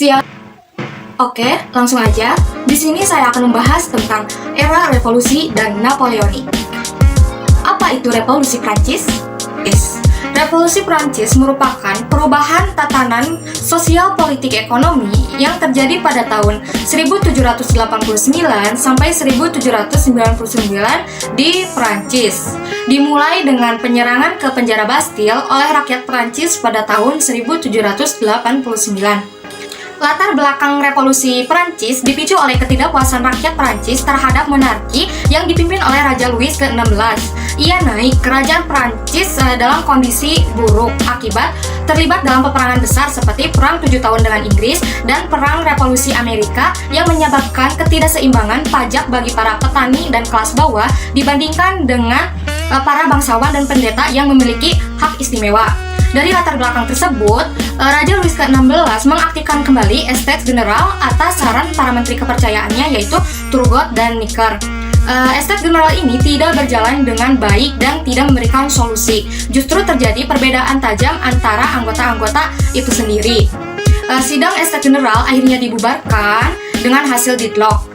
Siap. Oke, langsung aja. Di sini saya akan membahas tentang era revolusi dan Napoleonik. Apa itu revolusi Prancis? Revolusi Prancis merupakan perubahan tatanan sosial politik ekonomi yang terjadi pada tahun 1789 sampai 1799 di Prancis. Dimulai dengan penyerangan ke penjara Bastille oleh rakyat Prancis pada tahun 1789. Latar belakang revolusi Prancis dipicu oleh ketidakpuasan rakyat Prancis terhadap monarki yang dipimpin oleh Raja Louis ke-16. Ia naik kerajaan Prancis dalam kondisi buruk akibat terlibat dalam peperangan besar seperti Perang 7 Tahun dengan Inggris dan Perang Revolusi Amerika yang menyebabkan ketidakseimbangan pajak bagi para petani dan kelas bawah dibandingkan dengan para bangsawan dan pendeta yang memiliki hak istimewa. Dari latar belakang tersebut, Raja Louis ke-16 mengaktifkan kembali Estates General atas saran para menteri kepercayaannya yaitu Turgot dan Necker. Estates General ini tidak berjalan dengan baik dan tidak memberikan solusi. Justru terjadi perbedaan tajam antara anggota-anggota itu sendiri. Sidang Estates General akhirnya dibubarkan dengan hasil deadlock.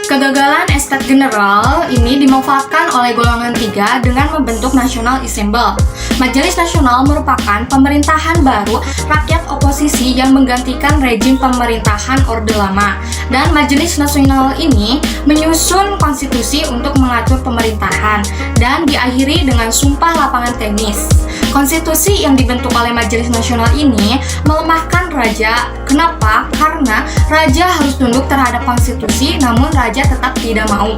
Kegagalan Estates General ini dimanfaatkan oleh golongan 3 dengan membentuk National Assembly. Majelis Nasional merupakan pemerintahan baru rakyat oposisi yang menggantikan rejim pemerintahan Orde Lama. Dan Majelis Nasional ini menyusun konstitusi untuk mengatur pemerintahan dan diakhiri dengan sumpah lapangan tenis. Konstitusi yang dibentuk oleh Majelis Nasional ini melemahkan raja. Kenapa? Karena raja harus tunduk terhadap konstitusi, namun raja tetap tidak mau.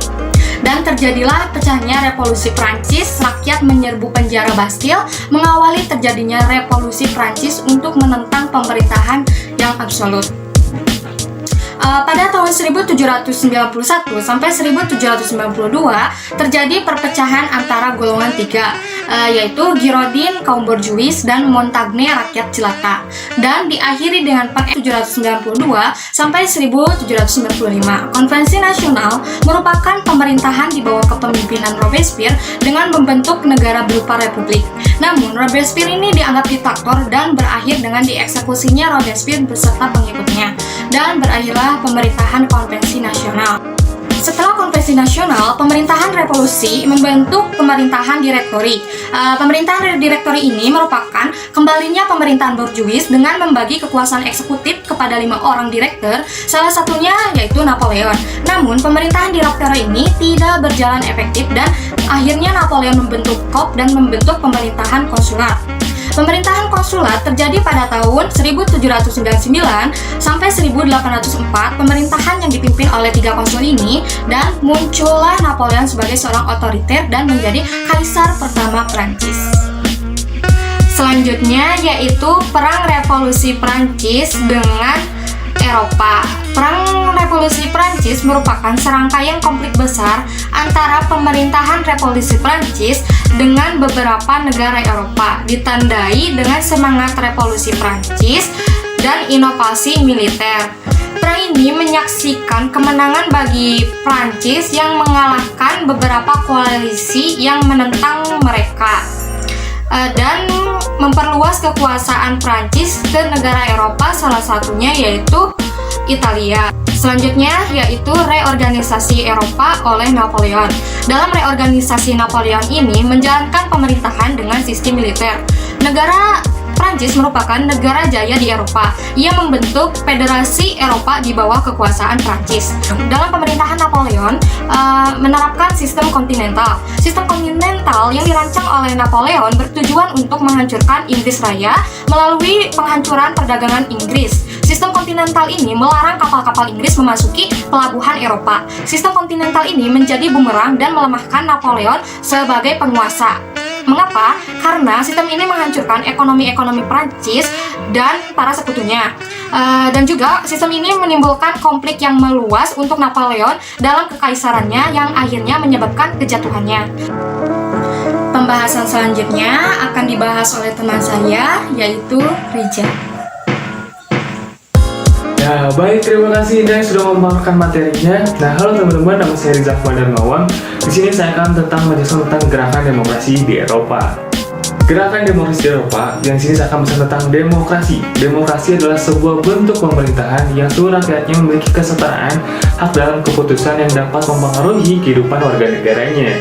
Dan terjadilah pecahnya revolusi Prancis, rakyat menyerbu penjara Bastille, mengawali terjadinya revolusi Prancis untuk menentang pemerintahan yang absolut. Pada tahun 1791 sampai 1792 terjadi perpecahan antara golongan 3, yaitu Girondin kaum borjuis dan Montagne rakyat jelata, dan diakhiri dengan Perang 1792 sampai 1795. Konvensi Nasional merupakan pemerintahan di bawah kepemimpinan Robespierre dengan membentuk negara berupa republik. Namun Robespierre ini dianggap diktator dan berakhir dengan dieksekusinya Robespierre beserta pengikutnya, dan berakhirlah pemerintahan Konvensi Nasional. Setelah Konvensi Nasional, pemerintahan revolusi membentuk pemerintahan direktori. Pemerintahan direktori ini merupakan kembalinya pemerintahan borjuis dengan membagi kekuasaan eksekutif kepada 5 orang direktur, salah satunya yaitu Napoleon. Namun, pemerintahan direktori ini tidak berjalan efektif dan akhirnya Napoleon membentuk KOP dan membentuk pemerintahan konsulat. Pemerintahan konsulat terjadi pada tahun 1799 sampai 1804, pemerintahan yang dipimpin oleh 3 konsul ini, dan muncullah Napoleon sebagai seorang otoriter dan menjadi kaisar pertama Prancis. Selanjutnya yaitu Perang Revolusi Prancis dengan Eropa. Perang Revolusi Prancis merupakan serangkaian konflik besar antara pemerintahan Revolusi Prancis dengan beberapa negara Eropa, ditandai dengan semangat Revolusi Prancis dan inovasi militer. Perang ini menyaksikan kemenangan bagi Prancis yang mengalahkan beberapa koalisi yang menentang mereka, dan memperluas kekuasaan Prancis ke negara Eropa, salah satunya yaitu Italia. Selanjutnya yaitu reorganisasi Eropa oleh Napoleon. Dalam reorganisasi Napoleon ini menjalankan pemerintahan dengan sistem militer. Negara Prancis merupakan negara jaya di Eropa. Ia membentuk federasi Eropa di bawah kekuasaan Prancis. Dalam pemerintahan Napoleon menerapkan sistem kontinental. Sistem kontinental yang dirancang oleh Napoleon bertujuan untuk menghancurkan Inggris Raya melalui penghancuran perdagangan Inggris. Sistem kontinental ini melarang kapal-kapal Inggris memasuki pelabuhan Eropa. Sistem kontinental ini menjadi bumerang dan melemahkan Napoleon sebagai penguasa. Mengapa? Karena sistem ini menghancurkan ekonomi Prancis dan para sekutunya. Dan juga sistem ini menimbulkan konflik yang meluas untuk Napoleon dalam kekaisarannya yang akhirnya menyebabkan kejatuhannya. Pembahasan selanjutnya akan dibahas oleh teman saya, yaitu Rija. Ya, baik, terima kasih Indah yang sudah memaparkan materinya. Nah, halo teman-teman, nama saya Rizal Darmawan. Di sini saya akan menjelaskan tentang gerakan demokrasi di Eropa. Gerakan demokrasi di Eropa, yang sini saya akan bahas tentang demokrasi. Demokrasi adalah sebuah bentuk pemerintahan yang seluruh rakyatnya memiliki kesetaraan hak dalam keputusan yang dapat mempengaruhi kehidupan warga negaranya.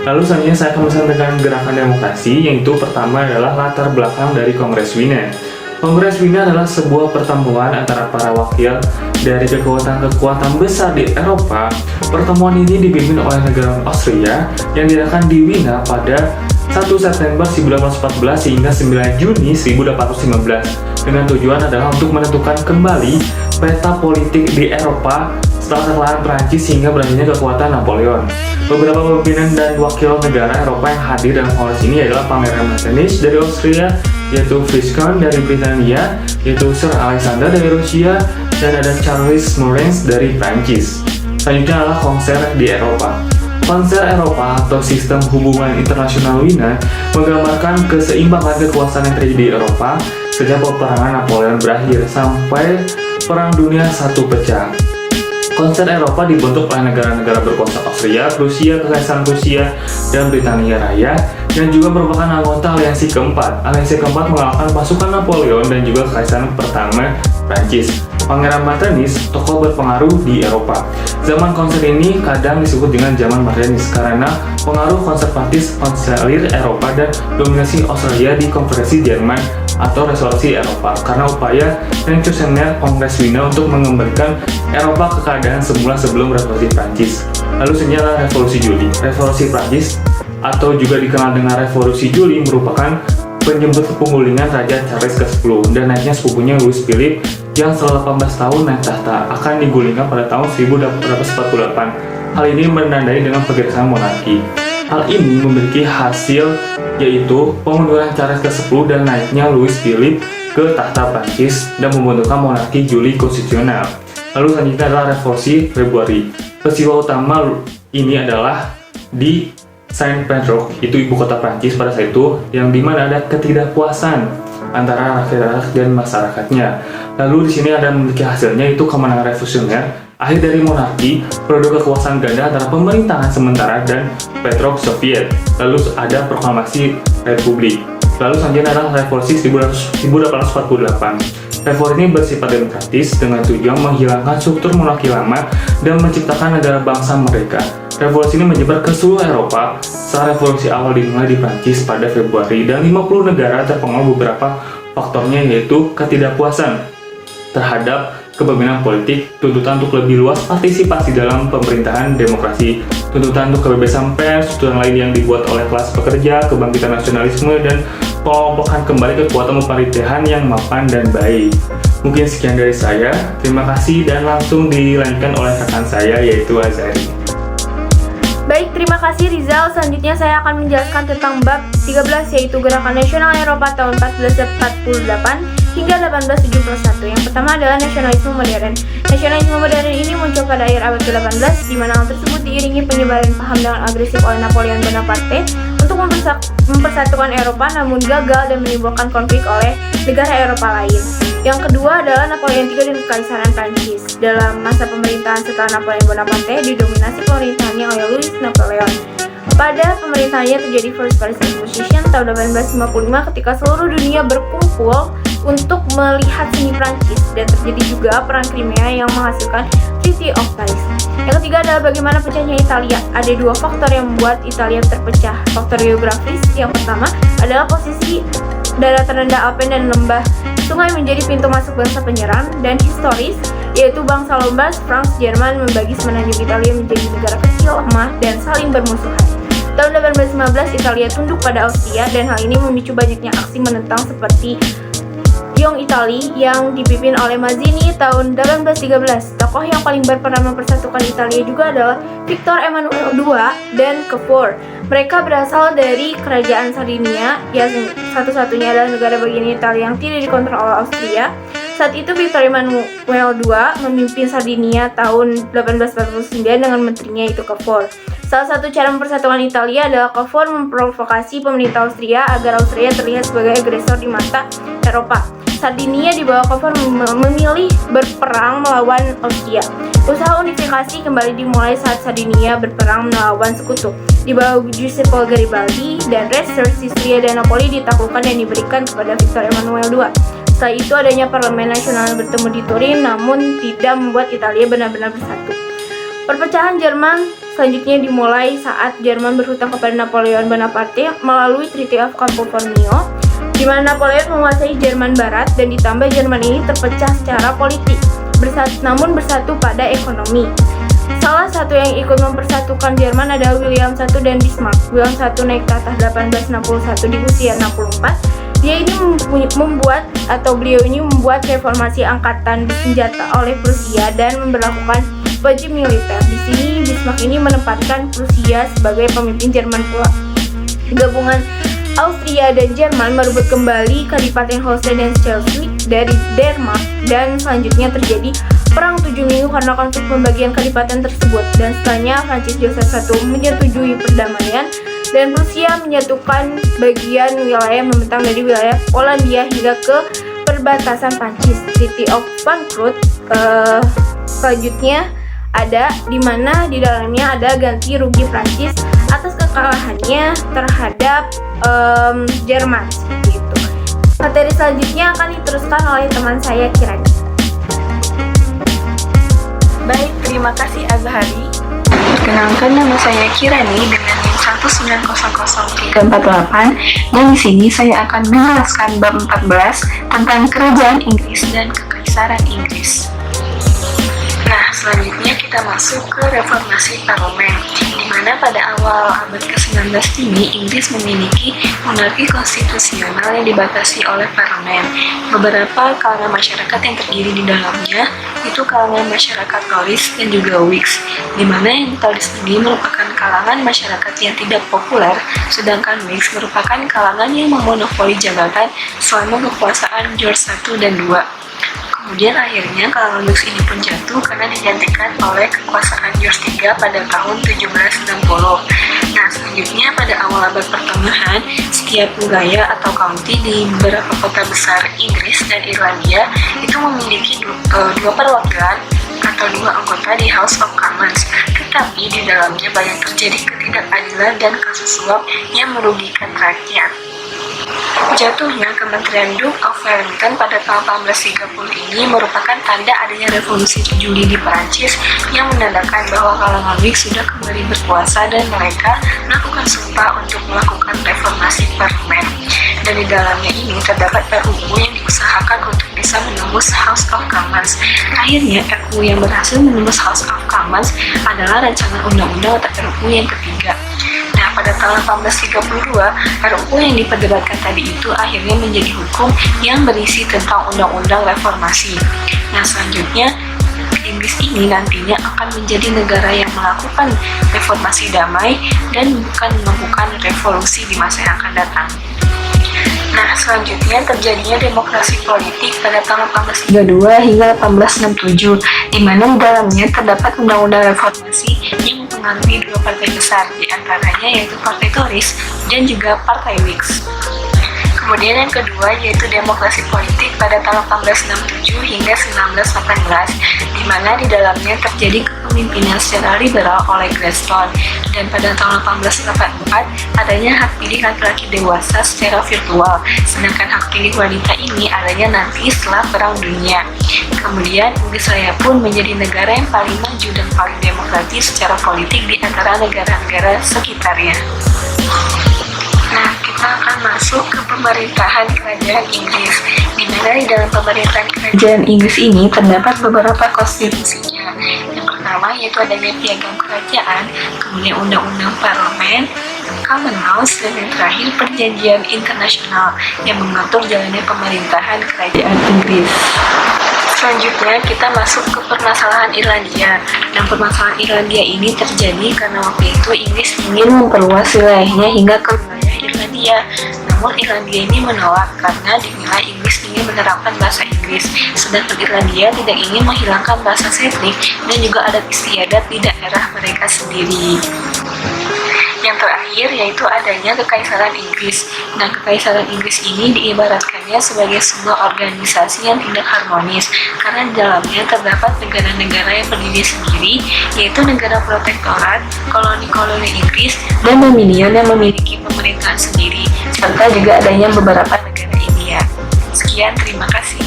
Lalu selanjutnya saya akan bahas tentang gerakan demokrasi, yaitu pertama adalah latar belakang dari Kongres Wina. Kongres Wina adalah sebuah pertemuan antara para wakil dari kekuatan-kekuatan besar di Eropa. Pertemuan ini dipimpin oleh negara Austria yang diadakan di Wina pada 1 September 1914 hingga 9 Juni 1815 dengan tujuan adalah untuk menentukan kembali peta politik di Eropa setelah kekalahan Prancis hingga berakhirnya kekuatan Napoleon. Beberapa pimpinan dan wakil negara Eropa yang hadir dalam kongres ini adalah Pangeran Metternich dari Austria, yaitu Viscount dari Britania, yaitu Sir Alexander dari Rusia, dan ada Charles Maurens dari Prancis. Selanjutnya adalah konser di Eropa. Konser Eropa atau sistem hubungan internasional Wina menggambarkan keseimbangan kekuasaan yang terjadi di Eropa sejak peperangan Napoleon berakhir sampai Perang Dunia I pecah. Konser Eropa dibentuk oleh negara-negara berkuasa Austria, Prusia, Kekaisaran Rusia, dan Britania Raya yang juga merupakan anggota aliansi keempat. Aliansi keempat mengalahkan pasukan Napoleon dan juga Kekaisaran pertama Prancis. Pangeran Metternich, tokoh berpengaruh di Eropa. Zaman konser ini kadang disebut dengan zaman Metternich karena pengaruh konservatif konselir Eropa dan dominasi Australia di Konferensi Jerman atau Resolusi Eropa karena upaya Revolusioner Kongres Wina untuk mengembalikan Eropa ke keadaan semula sebelum Revolusi Prancis. Lalu selanjutnya Revolusi Juli. Revolusi Prancis atau juga dikenal dengan Revolusi Juli merupakan penyebut penggulingan Raja Charles ke-10 dan naiknya sepupunya Louis Philippe yang setelah 18 tahun naik tahta akan digulingkan pada tahun 1848. Hal ini menandai dengan pergerakan monarki. Hal ini memiliki hasil yaitu pemunduran Charles ke-10 dan naiknya Louis Philippe ke tahta Prancis dan membentukkan monarki Juli konstitusional. Lalu selanjutnya adalah Revolusi Februari. Peristiwa utama ini adalah di Saint-Pétersbourg, itu ibu kota Prancis pada saat itu, yang dimana ada ketidakpuasan antara rakyat dan masyarakatnya. Lalu di sini ada memiliki hasilnya itu kemenangan revolusioner, akhir dari monarki, produk kekuasaan ganda antara pemerintahan sementara dan Petrov Soviet. Lalu ada proklamasi republik. Lalu selanjutnya adalah revolusi 1848. Revolusi ini bersifat demokratis dengan tujuan menghilangkan struktur monarki lama dan menciptakan negara bangsa mereka. Revolusi ini menyebar ke seluruh Eropa saat revolusi awal dimulai di Prancis pada Februari dan 50 negara terpengaruh beberapa faktornya yaitu ketidakpuasan terhadap kepemimpinan politik, tuntutan untuk lebih luas partisipasi dalam pemerintahan demokrasi, tuntutan untuk kebebasan pers, tuntutan lain yang dibuat oleh kelas pekerja, kebangkitan nasionalisme, dan pengelompokan kembali kekuatan pemerintahan yang mapan dan baik. Mungkin sekian dari saya, terima kasih dan langsung dilanjutkan oleh rekan saya yaitu Azari. Baik, terima kasih Rizal. Selanjutnya saya akan menjelaskan tentang bab 13 yaitu Gerakan Nasional Eropa tahun 1448 hingga 1871. Yang pertama adalah nasionalisme modern. Nasionalisme modern ini muncul pada akhir abad ke-18 di mana hal tersebut diiringi penyebaran paham dengan agresif oleh Napoleon Bonaparte untuk mempersatukan Eropa namun gagal dan menimbulkan konflik oleh negara Eropa lain. Yang kedua adalah Napoleon III dan Kekaisaran Prancis. Dalam masa pemerintahan setelah Napoleon Bonaparte didominasi pemerintahannya oleh Louis Napoleon. Pada pemerintahannya terjadi First Paris Exposition tahun 1855 ketika seluruh dunia berkumpul untuk melihat seni Prancis dan terjadi juga perang Crimea yang menghasilkan Treaty of Paris. Yang ketiga adalah bagaimana pecahnya Italia. Ada dua faktor yang membuat Italia terpecah. Faktor geografis yang pertama adalah posisi daerah terendah Alpen dan lembah sungai menjadi pintu masuk bangsa penyerang, dan historis yaitu bangsa Lombard, Franks, Jerman membagi semenanjung Italia menjadi negara kecil, lemah, dan saling bermusuhan. Tahun 1815 Italia tunduk pada Austria dan hal ini memicu banyaknya aksi menentang seperti Young Italy yang dipimpin oleh Mazzini tahun 1813. Tokoh yang paling berperan mempersatukan Italia juga adalah Victor Emmanuel II dan Cavour. Mereka berasal dari kerajaan Sardinia, yang satu-satunya adalah negara bagian Italia yang tidak dikontrol oleh Austria. Saat itu Victor Emmanuel II memimpin Sardinia tahun 1849 dengan menterinya itu Cavour. Salah satu cara mempersatukan Italia adalah Cavour memprovokasi pemerintah Austria agar Austria terlihat sebagai agresor di mata Eropa. Sardinia di bawah Cavour memilih berperang melawan Austria. Usaha unifikasi kembali dimulai saat Sardinia berperang melawan sekutu. Di bawah Giuseppe Garibaldi dan Resto Sisilia dan Napoli ditaklukkan dan diberikan kepada Victor Emmanuel II. Setelah itu adanya Parlemen Nasional bertemu di Turin, namun tidak membuat Italia benar-benar bersatu. Perpecahan Jerman selanjutnya dimulai saat Jerman berhutang kepada Napoleon Bonaparte melalui Treaty of Capo Formio, di mana Napoleon menguasai Jerman Barat dan ditambah Jerman ini terpecah secara politik, namun bersatu pada ekonomi. Salah satu yang ikut mempersatukan Jerman adalah William I dan Bismarck. William I naik ke atas 1861 di usia 64. Beliau ini membuat reformasi angkatan bersenjata oleh Prusia dan memberlakukan wajib militer. Di sini Bismarck ini menempatkan Prusia sebagai pemimpin Jerman pula. Gabungan Austria dan Jerman merebut kembali Kadipaten Holstein dan Schleswig dari Denmark, dan selanjutnya terjadi Perang 7 Minggu karena konflik pembagian kadipaten tersebut. Dan setelahnya Prancis Joseph I menyetujui perdamaian dan Prusia menyatukan bagian wilayah membentang dari wilayah Polandia hingga ke perbatasan Prancis. Treaty of Frankfurt selanjutnya ada, di mana di dalamnya ada ganti rugi Prancis atas kekalahannya terhadap Jerman, seperti itu. Materi selanjutnya akan diteruskan oleh teman saya Kirani. Baik, terima kasih Azhari. Perkenalkan, nama saya Kirani dengan NIM 1900348, dan di sini saya akan menjelaskan bab 14 tentang Kerajaan Inggris dan Kekaisaran Inggris. Nah, selanjutnya kita masuk ke reformasi parlemen, di mana pada awal abad ke-19 ini Inggris memiliki monarki konstitusional yang dibatasi oleh parlemen. Beberapa kalangan masyarakat yang terdiri di dalamnya itu kalangan masyarakat Tories dan juga Whigs, di mana yang Tories ini merupakan kalangan masyarakat yang tidak populer, sedangkan Whigs merupakan kalangan yang memonopoli jabatan selama kekuasaan George I dan II. Kemudian akhirnya kalangan Whigs ini pun jatuh karena digantikan oleh kekuasaan George III pada tahun 1760. Nah, selanjutnya pada awal abad pertengahan, setiap wilayah atau county di beberapa kota besar Inggris dan Irlandia itu memiliki dua perwakilan atau dua anggota di House of Commons. Tetapi di dalamnya banyak terjadi ketidakadilan dan kasus suap yang merugikan rakyat. Jatuhnya Kementerian Duke of Wellington pada tahun 1830 ini merupakan tanda adanya revolusi Juli di Perancis yang menandakan bahwa kalangan Whigs sudah kembali berkuasa dan mereka melakukan sumpah untuk melakukan reformasi parlemen. Dan di dalamnya ini terdapat RUU yang diusahakan untuk bisa menembus House of Commons. Akhirnya RUU yang berhasil menembus House of Commons adalah rancangan undang-undang atau RUU yang ketiga. Nah, pada tahun 1832, RUU yang diperdebatkan tadi itu akhirnya menjadi hukum yang berisi tentang undang-undang reformasi. Nah, selanjutnya Inggris ini nantinya akan menjadi negara yang melakukan reformasi damai dan bukan melakukan revolusi di masa yang akan datang. Nah, selanjutnya terjadinya demokrasi politik pada tahun 1832 hingga 1867, di mana di dalamnya terdapat undang-undang reformasi yang mempengaruhi dua partai besar, di antaranya yaitu Partai Tories dan juga Partai Whigs. Kemudian yang kedua yaitu demokrasi politik pada tahun 1867 hingga 1918, di mana di dalamnya terjadi kepemimpinan secara liberal oleh Gladstone, dan pada tahun 1884 adanya hak pilih laki-laki dewasa secara virtual, sedangkan hak pilih wanita ini adanya nanti setelah Perang Dunia. Kemudian Inggris Raya pun menjadi negara yang paling maju dan paling demokratis secara politik di antara negara-negara sekitarnya. Nah, kita akan masuk ke pemerintahan kerajaan Inggris, di mana di dalam pemerintahan kerajaan Inggris ini terdapat beberapa konstitusinya. Yang pertama yaitu adanya piagam kerajaan, kemudian undang-undang parlemen, Common House, dan yang terakhir perjanjian internasional yang mengatur jalannya pemerintahan kerajaan Inggris. Selanjutnya kita masuk ke permasalahan Irlandia. Dan permasalahan Irlandia ini terjadi karena waktu itu Inggris ingin memperluas wilayahnya hingga ke wilayah Irlandia. Namun Irlandia ini menolak karena dinilai Inggris ingin menerapkan bahasa Inggris, sedangkan Irlandia tidak ingin menghilangkan bahasa Celtic dan juga adat istiadat di daerah mereka sendiri. Yang terakhir yaitu adanya Kekaisaran Inggris. Nah, Kekaisaran Inggris ini diibaratkannya sebagai sebuah organisasi yang tidak harmonis karena di dalamnya terdapat negara-negara yang berdiri sendiri, yaitu negara protektorat, koloni-koloni Inggris, dan dominion yang memiliki pemerintahan sendiri, serta juga adanya beberapa negara India. Sekian, terima kasih.